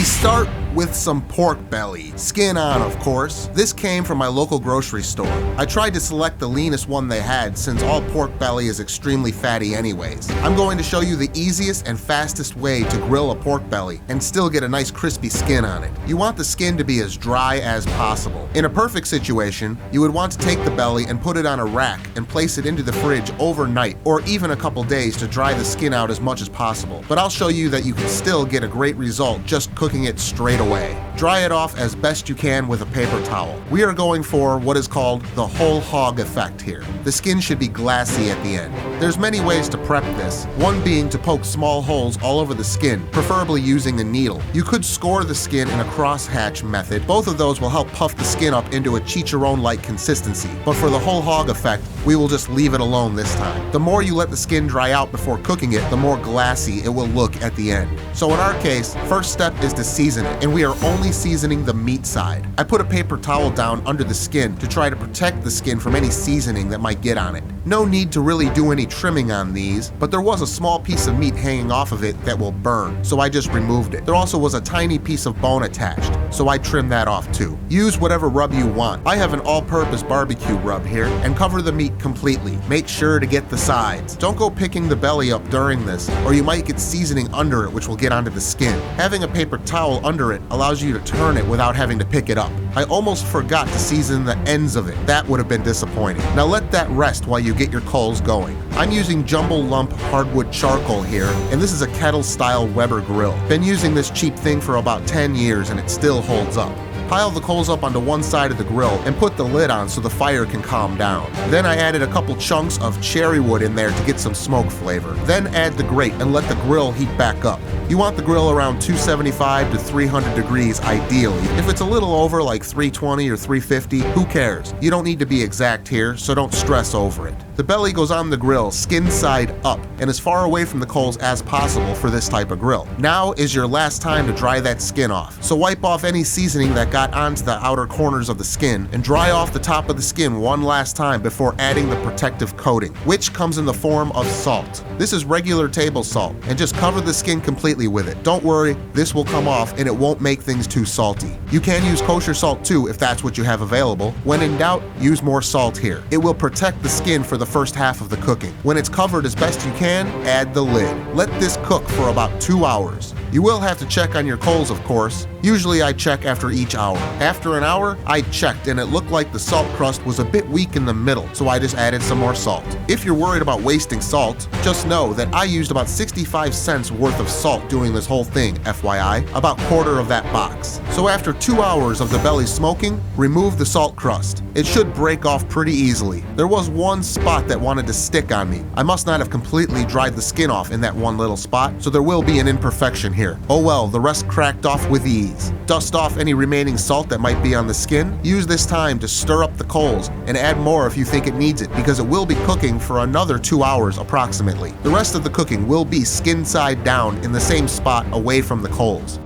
We start with some pork belly, skin on of course. This came from my local grocery store. I tried to select the leanest one they had since all pork belly is extremely fatty anyways. I'm going to show you the easiest and fastest way to grill a pork belly and still get a nice crispy skin on it. You want the skin to be as dry as possible. In a perfect situation, you would want to take the belly and put it on a rack and place it into the fridge overnight or even a couple days to dry the skin out as much as possible. But I'll show you that you can still get a great result just cooking it straight away. Dry it off as best you can with a paper towel. We are going for what is called the whole hog effect here. The skin should be glassy at the end. There's many ways to prep this, one being to poke small holes all over the skin, preferably using a needle. You could score the skin in a crosshatch method. Both of those will help puff the skin up into a chicharron-like consistency, but for the whole hog effect, we will just leave it alone this time. The more you let the skin dry out before cooking it, the more glassy it will look at the end. So in our case, first step is to season it, and we are only seasoning the meat side. I put a paper towel down under the skin to try to protect the skin from any seasoning that might get on it. No need to really do any trimming on these, but there was a small piece of meat hanging off of it that will burn, so I just removed it. There also was a tiny piece of bone attached, so I trimmed that off too. Use whatever rub you want. I have an all-purpose barbecue rub here, and cover the meat completely. Make sure to get the sides. Don't go picking the belly up during this, or you might get seasoning under it which will get onto the skin. Having a paper towel under it allows you to turn it without having to pick it up. I almost forgot to season the ends of it. That would have been disappointing. Now let that rest while you get your coals going. I'm using jumbo lump hardwood charcoal here, and this is a Kettle style Weber grill. Been using this cheap thing for about 10 years and it still holds up. Pile the coals up onto one side of the grill and put the lid on so the fire can calm down. Then I added a couple chunks of cherry wood in there to get some smoke flavor. Then add the grate and let the grill heat back up. You want the grill around 275 to 300 degrees ideally. If it's a little over like 320 or 350, who cares? You don't need to be exact here, so don't stress over it. The belly goes on the grill skin side up and as far away from the coals as possible for this type of grill. Now is your last time to dry that skin off. So wipe off any seasoning that got onto the outer corners of the skin and dry off the top of the skin one last time before adding the protective coating, which comes in the form of salt. This is regular table salt, and just cover the skin completely with it. Don't worry, this will come off and it won't make things too salty. You can use kosher salt too if that's what you have available. When in doubt, use more salt here. It will protect the skin for the first half of the cooking. When it's covered as best you can, add the lid. Let this cook for about 2 hours. You will have to check on your coals, of course. Usually I check after each hour. After an hour, I checked and it looked like the salt crust was a bit weak in the middle, so I just added some more salt. If you're worried about wasting salt, just know that I used about 65 cents worth of salt doing this whole thing, FYI, about quarter of that box. So after 2 hours of the belly smoking, remove the salt crust. It should break off pretty easily. There was one spot that wanted to stick on me. I must not have completely dried the skin off in that one little spot, so there will be an imperfection here. Oh well, the rest cracked off with ease. Dust off any remaining salt that might be on the skin. Use this time to stir up the coals and add more if you think it needs it, because it will be cooking for another 2 hours approximately. The rest of the cooking will be skin side down in the same spot away from the coals.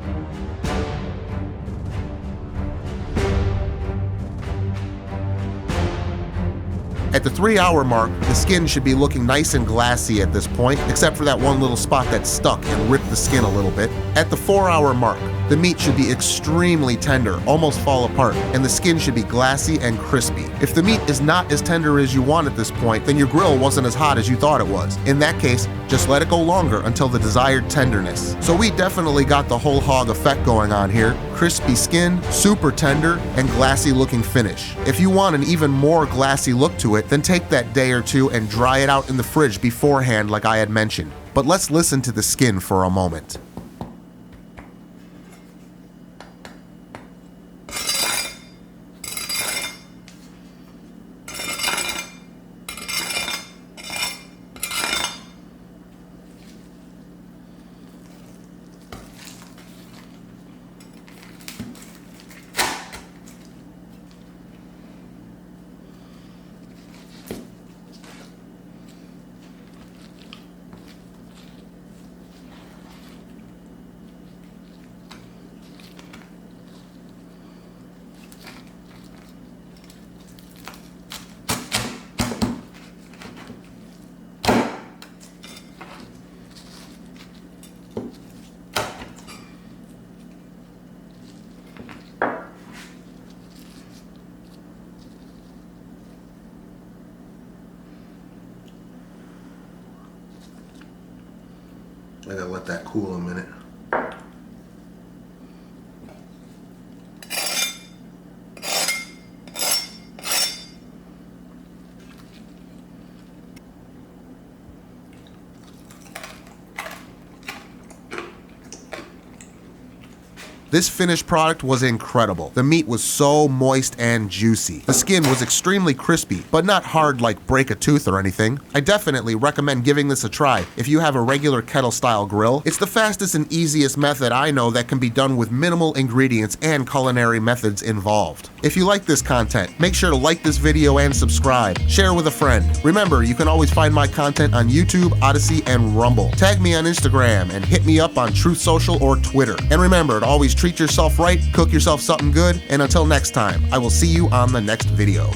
At the 3-hour mark, the skin should be looking nice and glassy at this point, except for that one little spot that stuck and ripped the skin a little bit. At the 4-hour mark, the meat should be extremely tender, almost fall apart, and the skin should be glassy and crispy. If the meat is not as tender as you want at this point, then your grill wasn't as hot as you thought it was. In that case, just let it go longer until the desired tenderness. So we definitely got the whole hog effect going on here. Crispy skin, super tender, and glassy looking finish. If you want an even more glassy look to it, then take that day or two and dry it out in the fridge beforehand like I had mentioned. But let's listen to the skin for a moment. let that cool a minute. This finished product was incredible. The meat was so moist and juicy. The skin was extremely crispy, but not hard like break a tooth or anything. I definitely recommend giving this a try if you have a regular kettle style grill. It's the fastest and easiest method I know that can be done with minimal ingredients and culinary methods involved. If you like this content, make sure to like this video and subscribe. Share with a friend. Remember, you can always find my content on YouTube, Odyssey, and Rumble. Tag me on Instagram and hit me up on Truth Social or Twitter. And remember to always treat yourself right, cook yourself something good, and until next time, I will see you on the next video.